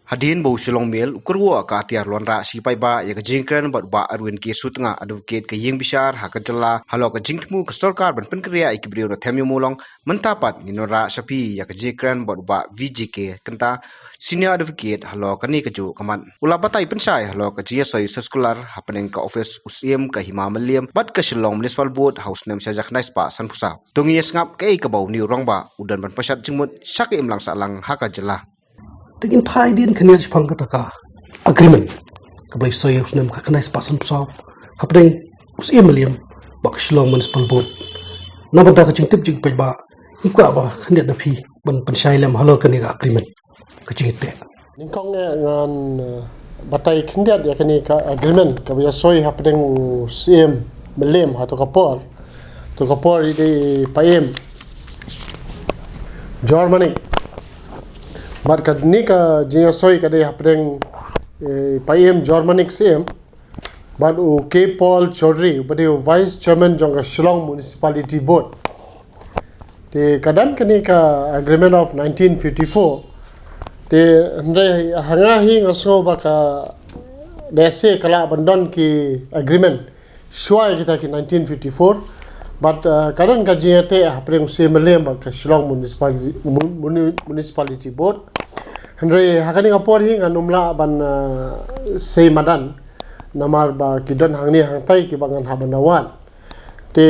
Hadin bau Shillong Mil ukurwa ka tiar lonra sipai ba ya jingïakren ba arwin ke sutnga advocate ke ying bishar hakajalla halor ka jingtmu ka storkar ban pynkynriah ke briew Them Ïewmawlong mentapat nginora sapi ya jingïakren Bah VGK Kynta senior advocate halor ka ni kaju kaman ula batai pensai halor ka jia sekolah happening ka office usim ka Ïewmawlong bat ka Shillong municipal board house nem sajak nais pa sanpusa dongi ngap ke ka bau ni rongba udan ban pasat jingmut syaki imlang salang hakajalla Tegin pai din kanya si pang kataka agreement kabai soy usnem ka kanais pasan pusaw hapdeng us Ïewmawlong bak Shillong municipal board nabada ka jingtip jing pe ba ikwa ba kanya na phi ban panshai lam halor kani ka agreement ka jingte ningkong ngan batai kanya ya kani ka agreement kabai soy hapdeng us Ïewmawlong ha to kapor di paem Germany But kadnika jinga soy kadai hapdeng paem Germanic same but K Paul Chaudhry but vice chairman jonga Shillong municipality board te kadan kanika agreement of 1954 te andre hanga hi ngaso baka dese kala bandon ki agreement shwai kita ki 1954 but kadan ka jingate hapdeng Ïewmawlong baka Shillong municipality board Henry hakani kapor hi nganumla ban sei madan namar ba kidan hangni hangtai ki bangan habanawan te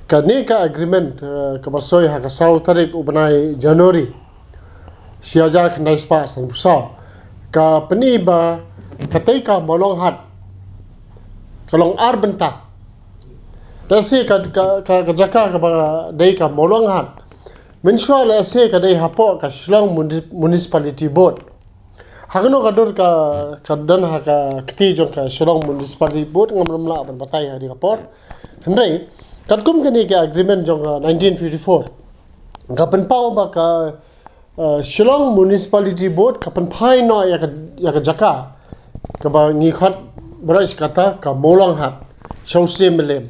kani ka agreement ka basoy ha ka sau tarik ubanai January siajar khandai spa sang pusa ka pani ba katai ka molong hat kalong arbenta dasi ka jaka ka ba dai ka molong hat Mensual ese kadai hapo ka Shillong municipality board. Hagano kadur ka dan ha ka kti jong ka Shillong municipality board ngamla ban batai ha di kapor. Hendai katkum kani ka agreement jong 1954. Kapan pau ba ka Shillong municipality board kapan pai no ya ka jaka ka ba ni khat brais kata ka molong hat shause melem.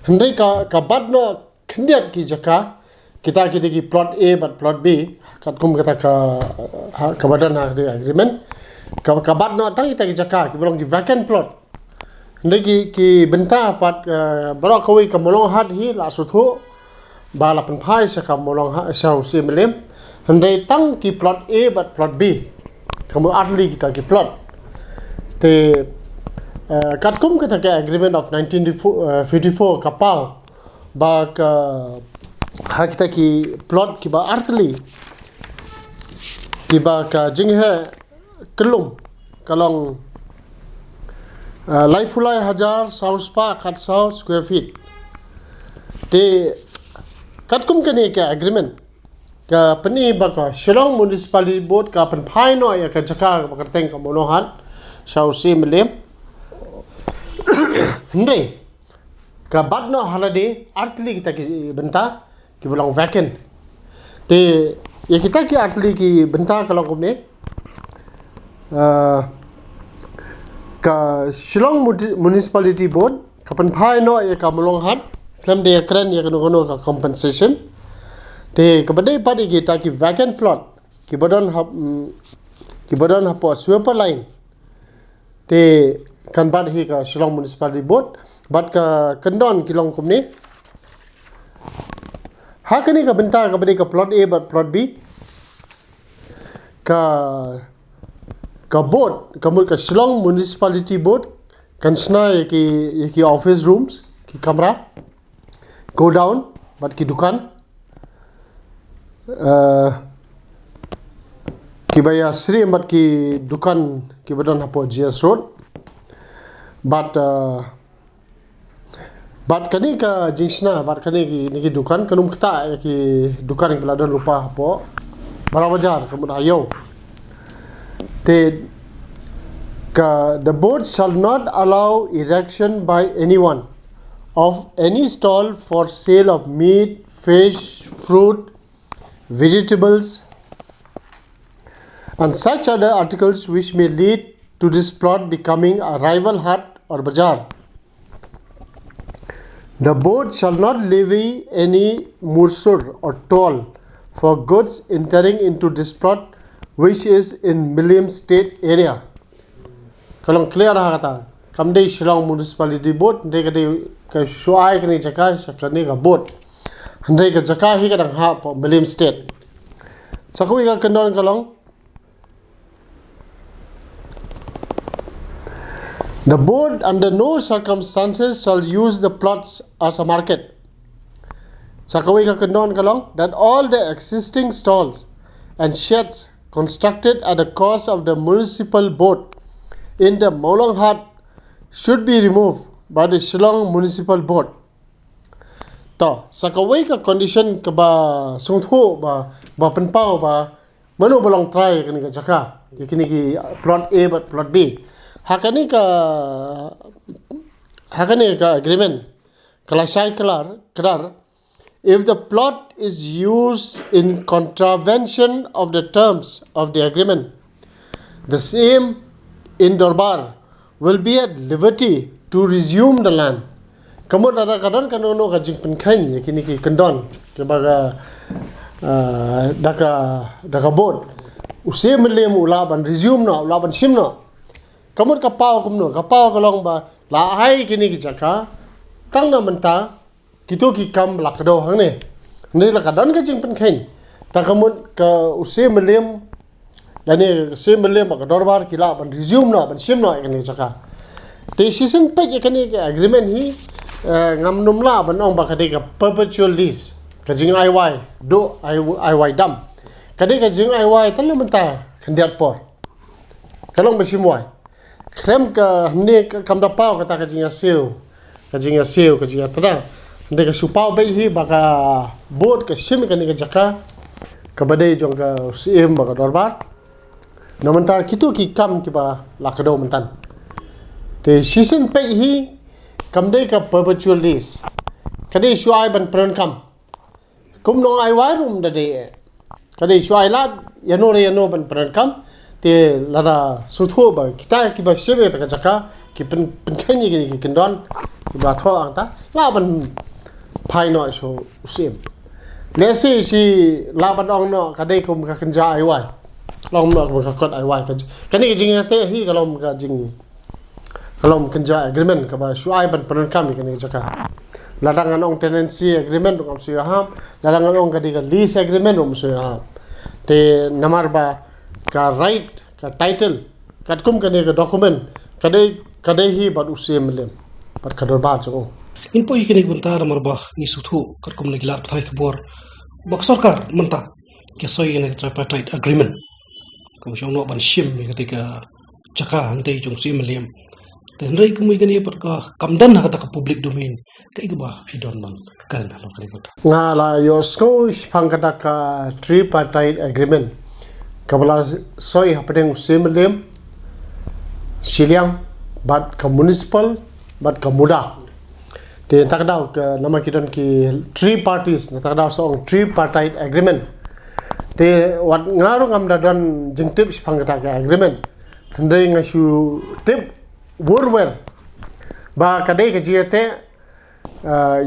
Hendai ka bad no khndiat ki jaka kita ki plot A but plot B katkum kata ka badan ha agreement ka bad no tang kita ki jaka ki bolong ki vacant plot ndai ki benta pat baro koi ka molong hat hi la suthu bala pen phai sa ka molong ha sa Ïewmawlong ndai tang ki plot A but plot B kamu atli kita ki plot te katkum kata ka agreement of 1954 kapal ba ka ha kita ki plot ki ba artli ki ba ka jinghe kelung kalong laifulai 1000 south spa 400 square feet te katkum kani ka agreement ka pani ba ka Shillong municipality board ka pan phai no ya ka jaka ba karteng ka monohan sau Ïewmawlong ndai ka badno halade artli kita ki benta ki bolong vacant te ya kita ki asli ki benta kalau kumne ka Shillong municipality board kapan phai no ya ka molong hat claim de kren ya kono ka compensation te kabade padi kita ki vacant plot ki bodon hapo sweeper line te kan bad hi ka Shillong municipality board bat ka kendon kilong kumne Hakani ka benta ka bade ka plot A but plot B ka board ka Shillong municipality board kan sna ki office rooms ki kamra go down but ki dukan ki baya sri but ki dukan ki badan hapo GS road Bat kani ka jingsna bat kani ki dukan kanum kta ki dukan ki beladan lupa hapo bara bajar kamu ayo te ka the board shall not allow erection by anyone of any stall for sale of meat, fish, fruit, vegetables and such other articles which may lead to this plot becoming a rival hut or bazaar. The board shall not levy any mursur or toll for goods entering into this plot which is in Milliam State area. Kalau clear dah kata, kamdei Shillong Municipality Board, ndai kadai ke suai kini jaka sakani ka board, ndai ka jaka hi kadang ha po Milliam State. Sakui ka kendon kalong. The board under no circumstances shall use the plots as a market. Sakui ka kendon kalong that all the existing stalls and sheds constructed at the cost of the municipal board in the Ïewmawlong Hut should be removed by the Shillong Municipal Board. To, sakawai ka condition ka ba sungtho ba penpau ba manu bolong try kani ka jaka kini ki plot A but plot B. Hakani ka agreement kala sai kelar if the plot is used in contravention of the terms of the agreement, the same in Dorbar will be at liberty to resume the land. Kamu ada kadang kanono ka jing penkain ya kini ki kendon kebaga daka board usia melem ulaban resume na ulaban sim na kamu kapau kalong ba la hai kini ki jaka tang na menta kitu ki kam lakdo hang ni la kadang ka jing penkain ta kamu ka usia melem dan usia melem ba Dorbar kila ban resume na ban sim na kini jaka te season page kini agreement hi ngam numla banong ba kadai ka perpetual lease ka jing IY do IY dam kadai ka jing IY tan menta khandiat por kalong basimwai krem ka ne kam da pau kata ka jing seo ka jing tra de ka supau bai hi ba ka board ka sim ka ni ka jaka ka badai jong ka CM ba ka Dorbar na menta kitu ki kam ki ba lakado mentan te season pay hi kamdei ka perpetual lease kadai suai ban peran kam kum no ai wai rum da de kadai suai la yano ban peran kam te lada sutho ba kita ki ba shebe ta jaka ki pen khanyi ki kendon ki ba tho anta la ban phai no so sim le si la ban ong no kadai kum ka kanja ai wai long no ka kot ai wai ka ni jing te hi kalom ka jing kalom kanja agreement ka ba suai ban peran kami kan jaka larangan ong tenancy agreement ong suya ham larangan ong kadiga lease agreement ong suya ham te namar ba ka right ka title katkum kan ka document kadai hi ba usia melem par kador ba jo in po ikini buntar marba ni suthu katkum ne gilar thai kbor bak sarkar menta ke soi ne tripartite agreement kum shong no ban shim ni ketika jaka hantai jong si melem dan rai kami kini perka kamdan nak kata public domain kai ba hidon man kan halor kali kota ngala yosko spang kata ka tripartite agreement kabala soi hapdeng semelem siliang bat ka municipal bat ka muda te takdaw ka nama kidon ki three parties na takdaw song tripartite agreement te wat ngaru ngamda don jingtip spang kata ka agreement handai ngasu tip Wurwer ba kadai ka jiate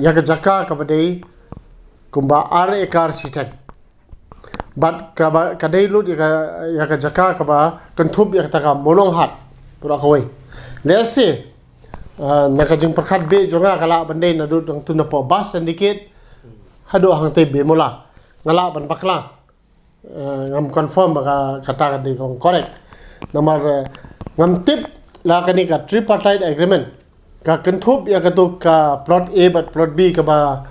ya ka jaka ka badai kumba ar ekar sitek bat ka kadai lut ya ka jaka ka ba kanthub ya ta ka Ïewmawlong hat pura kawai lese na ka jing perkhat be jonga kala bandai na dut dang tuna po bas sedikit hado hang te be mola ngala ban bakla ngam confirm ba kata ka di kong correct nomor ngam tip la kani ka tripartite agreement ka kanthub ya ka to ka plot A but plot B ka ba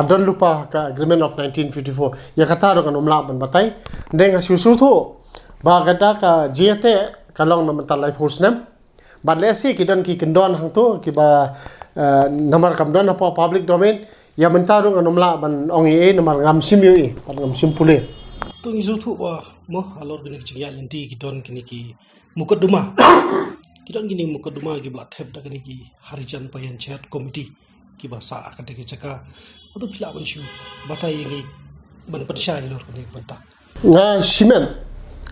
adon lupa ka agreement of 1954 ya kata ro kan umla ban batai ndeng susu tho ba kata ka jiate kalong nam talai forsnam ba lesi ki don ki kendon hang to ki ba namar kam don apa public domain ya mentaro kan umla ban ong e namar ngam sim yu e ngam sim pule to ni suthu ba mo halor gini jingya yanti ki don kini ki mukadduma kidon gini mukadduma ki bla thep da kini ki harijan payan chat committee ki ba sa ka de jaka odo phila ban shu batai ngi ban padsha lor kini banta nga simen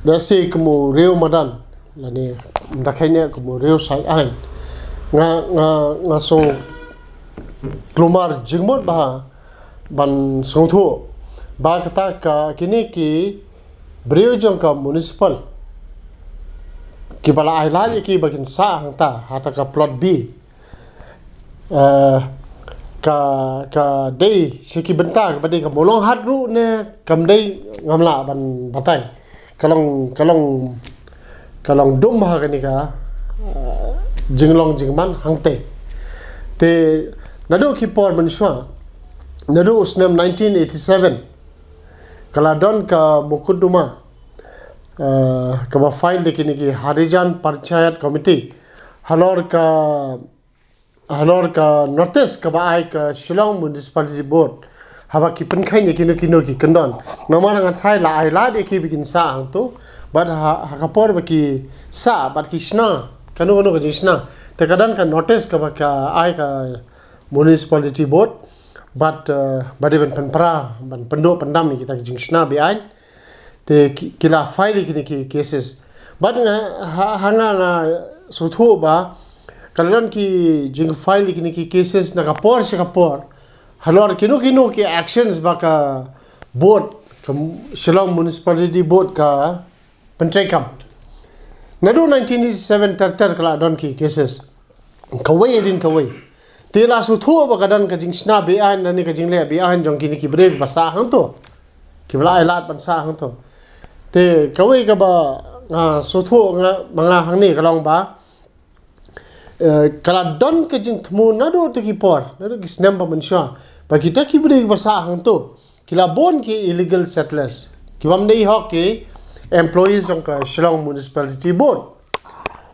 da se kemo reu madan lani ndakhanya kemo reu sai an nga so klumar jingmot ba ban songtho ba kata ka kini ki briew jong ka municipal ki bala ailal ki bakin sa hangta hata ka plot B ka dei siki benta ka dei ka molong hat ru ne kam dei ngamla ban batai kalong dum ha ka ni ka jinglong jingman hangte te nado ki por man shwa nado usnam 1987 kala don ka mukuduma ka ba file dekini ki harijan panchayat committee halor ka notice ka ba ai ka Shillong municipality board haba ki penkai ni kino ki kendon namara nga try la ai la de ki bikin sa ang to but ha ka por ba ki sa but ki shna kanu ka jisna te kadan ka notice ka ba ka ai ka municipality board but even penpra ban pendo pendam ni kita jing shna bi ai te kila file kini ki cases but nga suthu ba kalan ki jing file kini ki cases na kapor halor kino ki actions ba ka board ka Shillong municipality board ka pentrekam nado 1987 ter kala don ki cases kawai te la suthu ba kadan ka jing sna bi an ni ka jing le bi an jong kini ki break ba sa hang to ki bla ilat ban sa hang to te kawai ka ba suthu nga mga hang ni kalong ba kala don ka jing thmu na do te ki por na do ki snem ba mansha ba kita ki break ba sa hang to kila bon ki illegal settlers ki bam dei hok ki employees of Shillong municipality board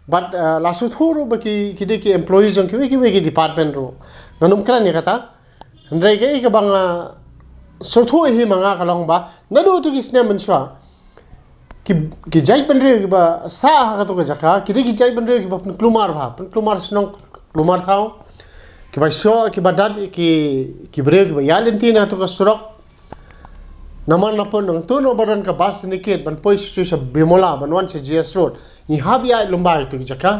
but la suthu ro ba ki de ki employees of ki department ro nganum kran ni kata ndrai ke ka bang suthu hi manga kalong ba na do to ki snem mansha ki jai bandre ki ba sa ha to ka jaka ki de ki jai bandre ki ba klumar snong klumar thao ki ba sho ki ba dad ki bre ki ba yalentina to ka surok naman na pon ng tuno baron ka bas ni kid ban poi su sa bimola ban wan sa GS road ni habia lumbai to ki jaka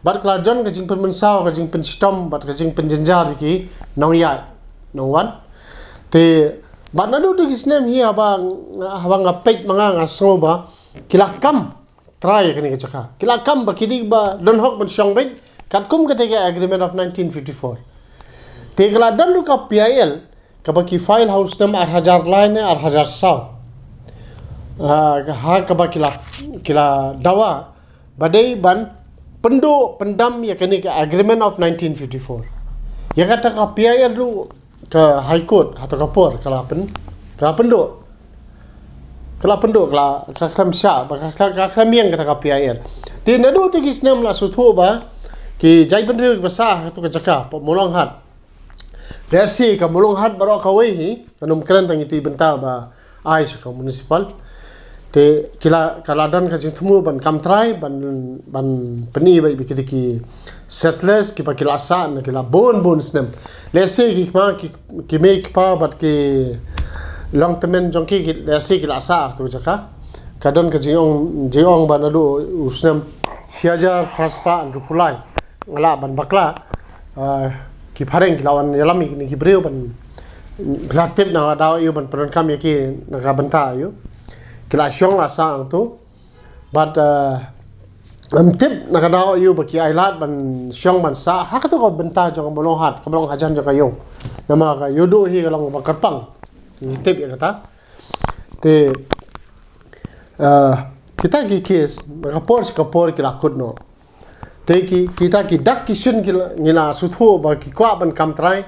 bar klar jon ka jing pen saw ka jing pen stom bat ka jing pen janjar ki nong ya nong wan te ba na do ki snem hi habang apet mga so ba kilakam try ka ni ka kilakam ba kidig ba don hok ban shong ba kat kum ka te agreement of 1954 te kala dan lu ka PIL ka ba ki file house nam 8000 line 8000 saw ha ka ba kila dawa badai ban pendo pendam ya kani ka agreement of 1954 ya kata ka PIL ru ka high court atau ka por kala pendo kala kam sha ba ka miang kata ka PIL ti na do ti kisnam la suthu ba ki jai bandre ba sa to ka jaka molong hat desi ka molong hat baro ka wei hi kanum kran tang ti benta ba ai ka municipal te kala dan ka jithmu ban kam trai ban peni ba bi ki settlers ki pa kila sa na kila bon snem lese ki make pa bat ki long term jong ki lese kila sa to jaka kadon ka jiong ba na do usnem siajar praspa and rupulai ngala ban bakla ki phareng ki lawan yalami ni ki breu ban platip na daw yu ban pron kam ki na ka banta yu kila syong la sa ang tu but tip na ka daw yu ba ki ailat ban syong ban sa ha ka to ko banta jong bolong hat ka bolong hajan jong kayo nama ka yudo hi ka long ba karpang ni tip ya kata te kita ki case ka por ki la kudno te kita ki dak kishin ngila suthu ba ki kwa ban kam trai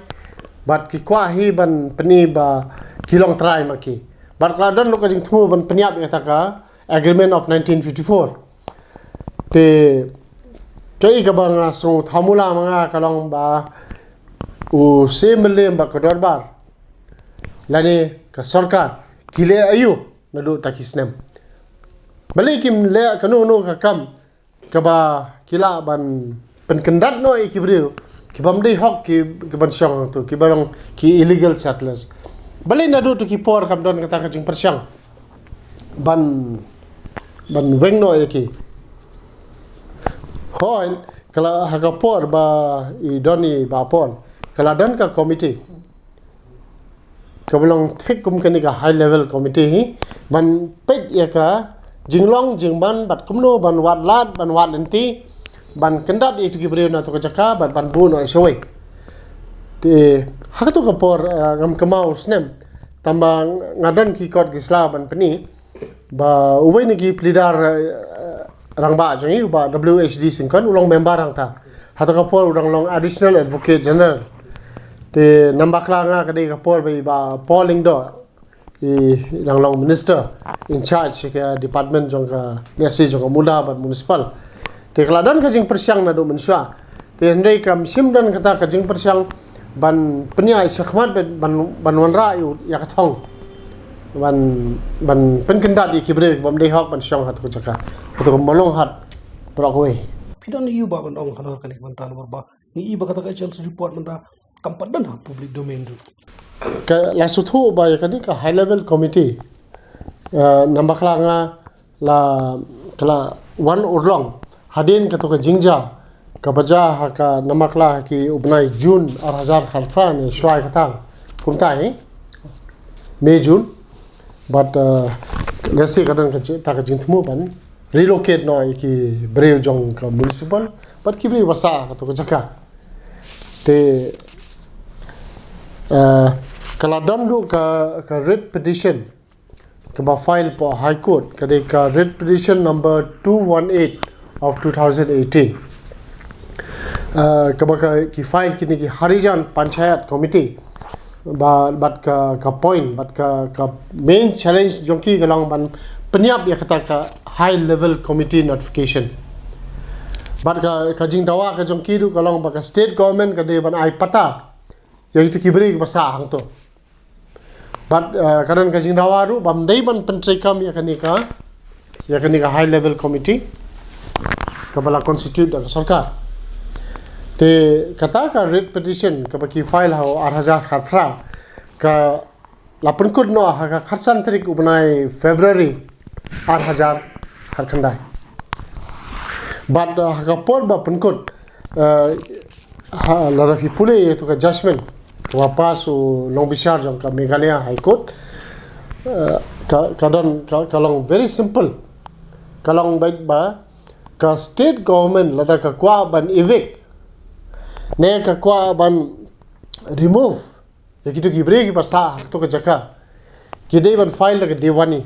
bat ki kwa hi ban peni ba kilong trai maki bar kladan lo ka jing thu ban penyap kata ka agreement of 1954 te kai ka bang so thamula mga kalong ba u semle ba ka dorbar lani ka sarkar kile ayu na do takisnem balikim le kanu no ka kam ka ba kila ban penkendat no ki breu ki bam dei hok ki ban syang tu ki barang ki illegal settlers balai na do tu ki por kam don kata ka jing persyang ban weng no ki hoi kala ha ka por ba I doni ba por kala dan ka committee belong take kum kani ka high level committee hi ban pet ya ka jinglong jingban bat kumno ban wat lat ban wat lenti ban kendat itu ki breu na to ka jaka ban bu no shoi te hak to ka por ngam kamau snem tambang ngadan ki kot gisla ban pani ba uwei ni ki plidar rangba jangi ba WHD singkan ulong member rang ta hato ka por urang long additional advocate general te nambak langa kadai ka por ba polling do rang long minister in charge ke department jong ka lesi jong muda ban municipal te keladan ka jing persiang na do mensua te ndai kam simdan kata ka jing persiang ban penya isyakmat ban wanra yu ya ka thong ban penkendat ikibre bam dei hok ban syong hat ko chaka to malong hat brokwe Pidon iu ba ban ong halor kali manta nomor ba ni iba kata ka chelsea report manta kampadan ha public domain ru ka la suthu ba ya kani ka high level committee nambakla nga la kala wan urlong hadin ka to ka jingja ka baja ha ka namakla ki ubnai june 2000 khalfran shwai ka tang kumta hai May June but lesi kadang ka ta ka jingthmu ban relocate no ki breu jong ka municipal but ki breu wasa ka to ka jaka te kala damru ka writ petition ka ba file po high court ka de ka writ petition number 218 of 2018 ka ba ki file ki ni ki harijan panchayat committee but ka point but ka main challenge jongki galang ban penyap ya kata ka high level committee notification but ka jing dawa ka jongki du galang ba ka state government ka de ban ai pata ya itu kibri basa hang to but kadan ka jing dawa ru bam dei ban pentrai kam ya kani ka high level committee ka bala constitute da sarkar te kata ka writ petition ka baki file ha 8000 kharfra ka lapun kud no ha ka kharsan tarik ubnai February 8000 kharkhandai but ha ka por ba punkud la rafi pule to ka judgment ka wapas long bishar jong ka Meghalaya High Court ka long very simple kalong baik ba ka state government lada ka kwa ban evict ne ka kwa ban remove ya kitu gibre ki basa to ka jaka ki dei ban file la diwani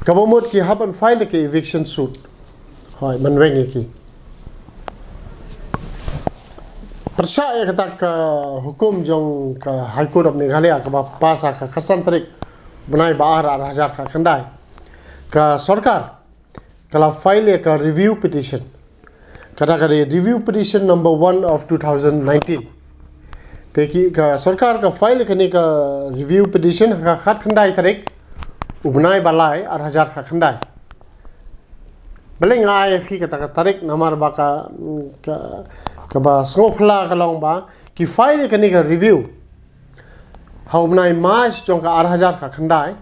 kabomot ki haban file ke eviction suit hoy man weng ki persya ya kata ka hukum jong ka high court of Meghalaya ka ba pasa ka khasan tarik bunai bahar 8000 ka khandai ka sarkar kala file ka review petition kata review petition number 1 of 2019 teki ka sarkar ka file kani ka review petition ka khat khandai tarik ubnai balai 8000 ka khandai beleng ai fi kata ka tarik namar ba ka ba sngofla ka long ba ki file kani ka review ha ubnai march jong ka 8000 ka khandai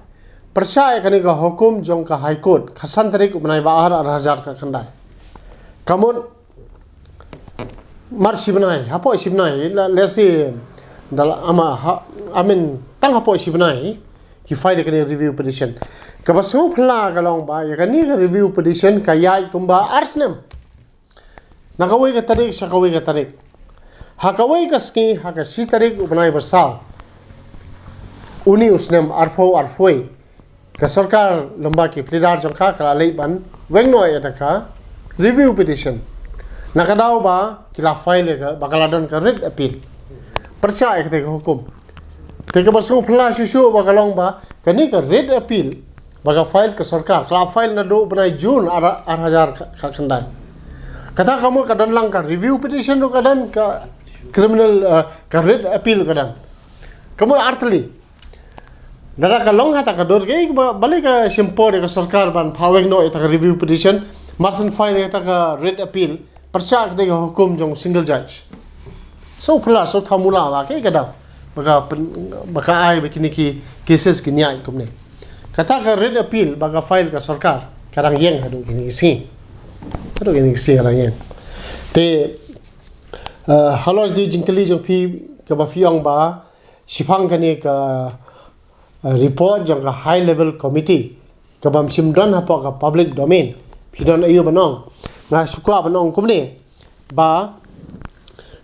persya kani ka hukum jong ka high court khasan tarik ubnai ba 8000 ka khandai kamun mar sibnai hapo sibnai lesi dal ama amin tang hapo sibnai ki file kani review petition ka baso phla ka long ba ya kani ka review petition ka yai kumba arsnem nakawai ka tarik sakawai ka tarik hakawai ka ski haka si tarik ubnai bersa uni usnem arfoi ka sarkar lamba ki plidar jongka kala lei ban wengno ya ka review petition nakadaw ba kila file ka bakaladon ka writ appeal persya ek te hukum te ka basong phla shishu bakalong ba kani ka writ appeal baga file ka sarkar kala file na do banai June 8000 ka khandai kata kamu kadan lang ka review petition do kadan ka criminal ka writ appeal kadan kamu artli dara ka long hata ka dor ke balik ka simpor ka sarkar ban phaweng no eta ka review petition marsan file eta ka writ appeal persya ke hukum jong single judge so phla so thamula wa ke kada baka ai begini ki cases ki nyai kumne kata ka writ appeal baga file ka sarkar karang yeng hadu kini si karang yeng te halor ji jingkali jong phi ka ba fiong ba sipang kani ka report jong ka high level committee ka bam simdon hapo ka public domain pidon ayu banong nga sukwa banong kumni ba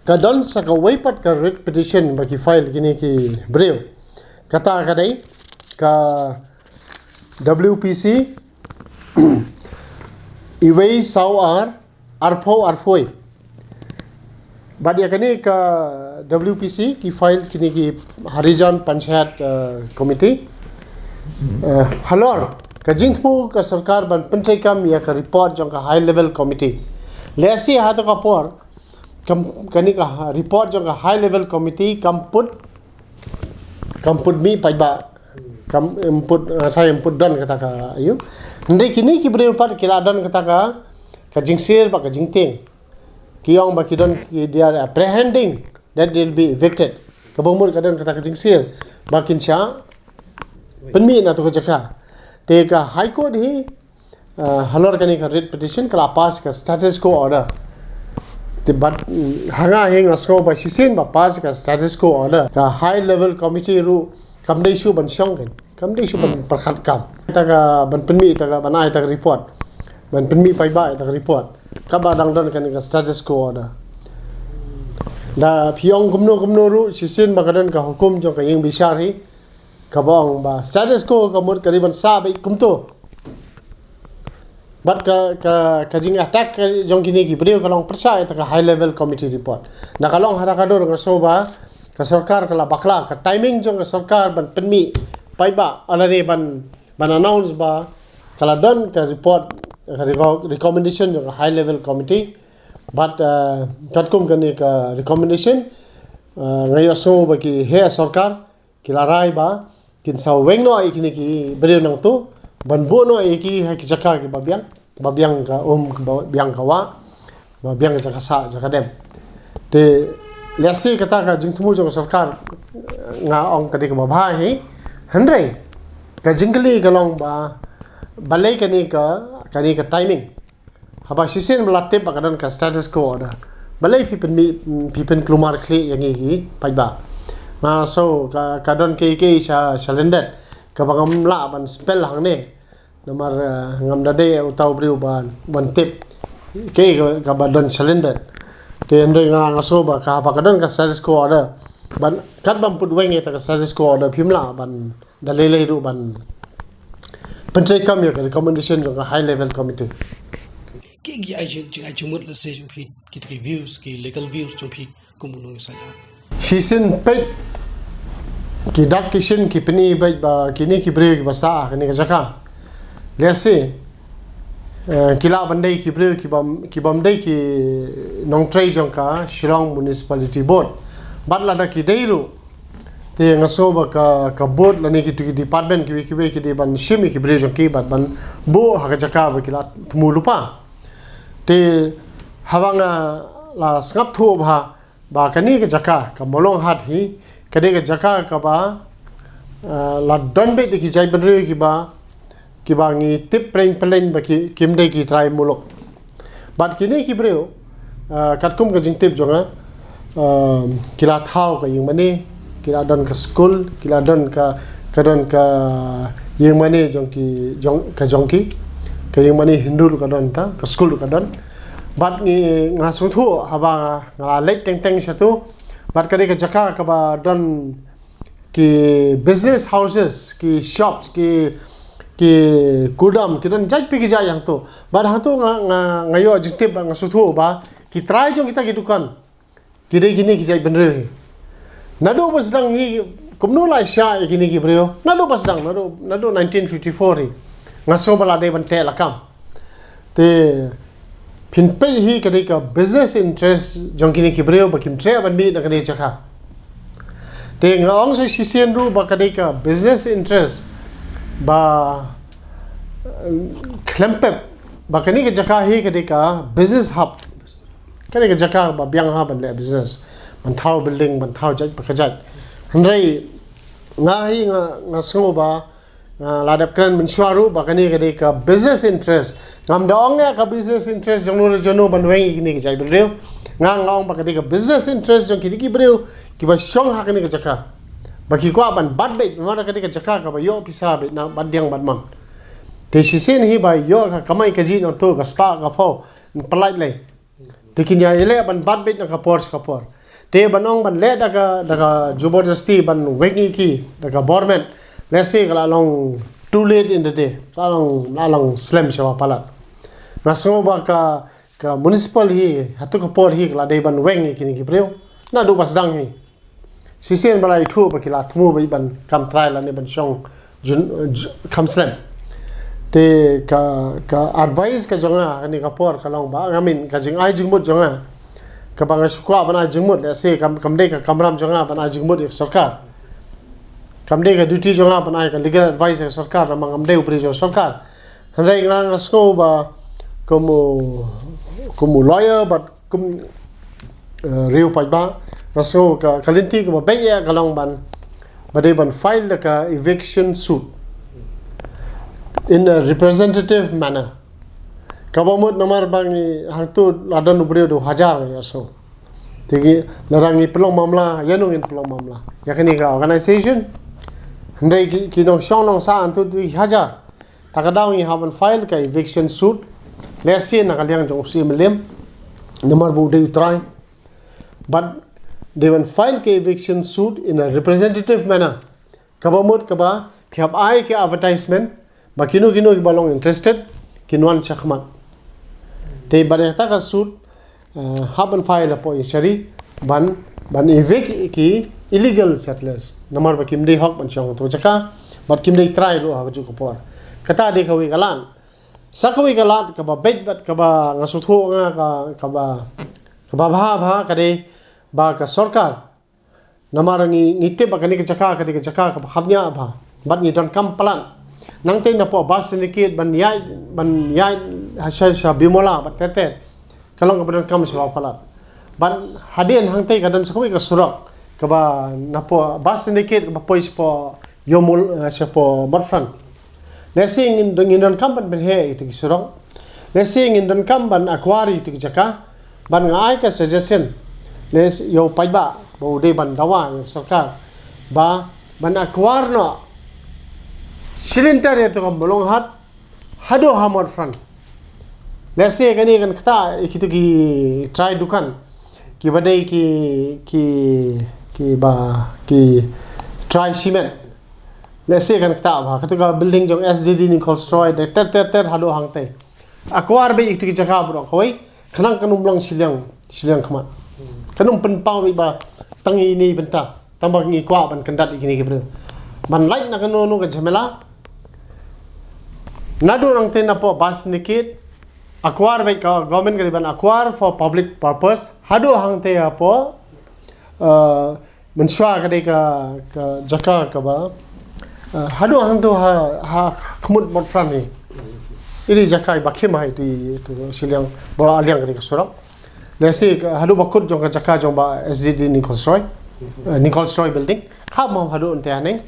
ka don sa ka waypat ka writ petition ba ki file kini ki briew kata kadai ka WPC iway sawar arphoi badia kani ka WPC ki file kini ki Harijan Panchayat committee halor ka jingthmu ka sarkar ban pentai kam ya ka report jong ka high level committee lesi ha to ka por kani ka report jong ka high level committee kam put mi pai ba kam input saya input don kata ka ayu ndai kini ki breu pat kila don kata ka jingsir ba ka jingting kiyong ba ki don ki they are apprehending that they will be evicted ka bangmur ka don kata ka jingsir ba kin sha penmi na to ka jaka te ka high court hi halor kani ka writ petition kala pass ka status quo order te but hanga hing asko ba sisin ba pass ka status quo order ka high level committee ru kam dei su ban syong kan kam dei su ban perkhat kam ta ka ban penmi ta ka banai ta report ban penmi pai ba ta report ka ba dang don kan ka status quo order da phiong kumno ru sisin ba kadan ka hukum jong ka yeng bishar hi ka bong ba status quo ka mur kariban sa ba kumto but ka jing attack jong kini ki breu ka long percaya ta ka high level committee report na ka long hata ka dor ka so ba ka sarkar kala bakla ka timing jong ka sarkar ban penmi pai ba alani ban announce ba kala don ka report ka recommendation jong high level committee but katkum kani ka recommendation ngayo so ba ki he sarkar kila rai ba kin sa weng no ai kini ki breu nang tu ban bo no ai ki ha ki jaka ki babiang ka biang ka wa babiang jaka sa jaka dem te lesi kata ka jingthmu jong sarkar nga ong kadi ka ba hi handrai ka jingli ka long ba balai kani ka timing haba sisin belate ba kadan ka status quo order balai pipen klumar kli yang gi pai ba so ka don ke salendet ka bangam la ban spell hang ne nomor ngam dade utau breu ban tip ke ka ba don salendet te ndoi nga so ba ka ba kadon ka status quo order ban kat bam put weng eta ka status quo order phimla ban dalele ru ban pentrai kam ya recommendation jong high level committee ki gi ai jumut la se jum phi ki views ki legal views jum phi kumunung sa ya shisin pet ki dak kishin ki pini ba kini ki breu ki basa kini ka jaka lesi kila bandai ki breu ki bam dai ki nong trai jong ka Shillong Municipality Board batla da ki deiru te ngaso ba ka board la ne ki tu department ki de ban shimi ki breu jong ki ban bo ha ka jaka ba kila tmulupa te hawanga la ngap thu ba kani ka jaka ka molong hat hi kade ka jaka ka ba la don be ki jai ban re ki ba ngi tip preng pleng ba ki kimde ki try mulok bat kini ki breu katkum ka jing tip jonga kila thau ka ying mani kila don ka school kila don ka ying mani jong ki ka ying mani hindu ka don ta ka school ka don bat ngi nga sung thu haba nga lek teng satu bat kade ka jaka ka ba don ki business houses ki shops ki kudam ki don jai pi ki jai yang tu bat hang tu nga yo jitip nga suthu ba ki try jong kita ki dukan ki de gini ki jai benre nado basdang hi kumno la sha gini ki breo nado basdang nado 1954 ri nga so bala de ban te la kam te pin pe hi kade ka business interest jong kini ki breo ba kim tre ban mi na kade chaka te nga ong so sisien ru ba kade ka business interest ba klempep ba kani ka jaka hi kade ka business hub kani ka jaka ba biang ha ban le business ban thau building ban thau jai pa ka jai handrai nga hi nga so ba ladap kran min shwaru ba kani kade ka business interest ngam da ong ka business interest jono ban wei ni ka jai breu nga ong ba kade ka business interest jong ki breu ki ba shong ha kani ka jaka bagi kwa ban bad bet mana kadi ka jaka ka ba yo pisa bet na bad yang bad man te sisen hi ba yo ka kamai ka ji no to ka spa ka pho polite le te kinya ile ban bad bet na ka por te banong ban le daga jubardasti ban wengi ki daga bormen let's say kala long too late in the day long slam shawa pala naso ba ka municipal hi hatu ka por hi kala dei ban wengi kini ki breu na do bas dang hi sisen balai thu ba kila thmu ba ban kam try la ne ban shong kam slam te ka advice ka jonga ani ka por ka long ba ngamin ka jing ai jing mut jonga ka bang skwa bana jing mut let's say kam de ka kamram jonga bana jing mut sarkar kam de ka duty jonga bana ka legal advice sarkar ramang am de upri jo sarkar hanrai ngang sko ba como lawyer but riu pai ba naso ka kalinti ka ba ya ka long ban ba de ban file ka eviction suit in a representative manner kabamut namar bangi hantu ladan ubri do hajar ya so tigi larangi pelong mamla yanung in pelong mamla yakni ka organization handai ki nong shong nong sa antu hajar takadaw ni haban file ka eviction suit lesi nakaliang jong si melim namar bu de try but they will file ka eviction suit in a representative manner kabamut kaba khap ai ke advertisement bakino ki balong interested kinwan chakmat te bareta ka suit haban file po shari ban evict ki illegal settlers namar bakim de hok ban chong to chaka but kim de try lo ha ju ko por kata de kawi galan sakawi galat ka ba bet bat ka ba ngasutho nga ka ba bha ka de ba ka sarkar namar ngite ba kani ka chaka ka khamnya ba bat ni don kam plan nang te na po bus syndicate ban yai hasha bimola bat tete kalong ka ban kam sa palat ban hadien hang te ka don sakawi ka surak ka ba na po bus syndicate ka ba pois po yomul sa po morfran lesing in don kam ban he itu surak lesing in don kam ban akwari itu jaka ban ngai ka suggestion les yo pai ba bo de ban dawa yang sarkar ba ban akwar no silintar itu kam bolong hat hado hamor front let's say kani kan kata ikitu ki try dukan ki badai ki try cement let's say kan kata ba katu ka building jong SDD ni construct de ter hado hangte akwar be ikitu ki jaka bro koi khanang kanum lang silyang khamat kanum pen pau ba tangi ni benta tambang ni kwa ban kandat ikini ki bro ban like na kanu no ka jhamela nadu nang ten na po bus nikit acquire by government kariban acquire for public purpose hado hang te po menswa kade ka jaka ka ba hado hang to ha khmut bot fran ni iri jaka ba khim hai tu silyang ba aliang kade ka sorok lesi hado bakut jong ka jaka jong ba SDD ni construct building kha ma hado ante aneng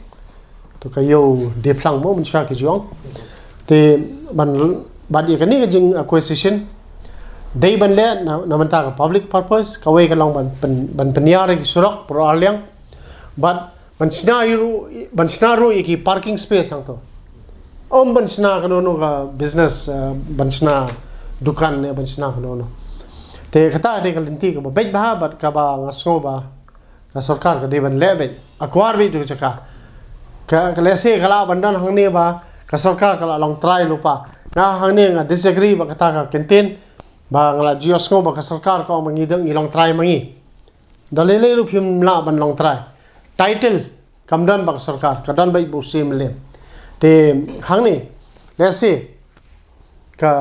to ka yo de plang mo menswa ki jong te ban kan ni jing acquisition dei ban le na manta ka public purpose ka we ka long ban peniar ki surak pro aliang but ban scenario ki parking space ang to ban sna ka no ka business ban sna dukan ne ban sna ka no te kata de ka linti ka bet ba bat ka ba ngaso ba ka sarkar ka de ban le bet acquire bi tu chaka ka lese kala bandan hang ne ba ka sarkar kala long try lupa na hang ne nga disagree ba kata ka kentin ba ngala jios ngo ba ka sarkar ko mangidang ilong try mangi dalele lu phim la ban long try title kamdan ba ka sarkar kadan bai bu sim le te hang ne lese ka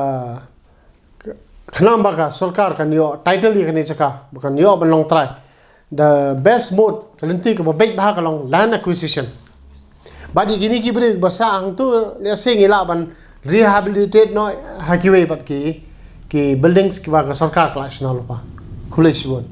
khnam ba ka sarkar kan yo title li kan chaka ba kan yo ban long try the best mode kalenti ka ba bet ba ka long land acquisition badi gini ki bre basa ang tu lese ngila ban rehabilitate no hakiwe bat ki buildings ki ba ka sarkar class na lupa khule shibon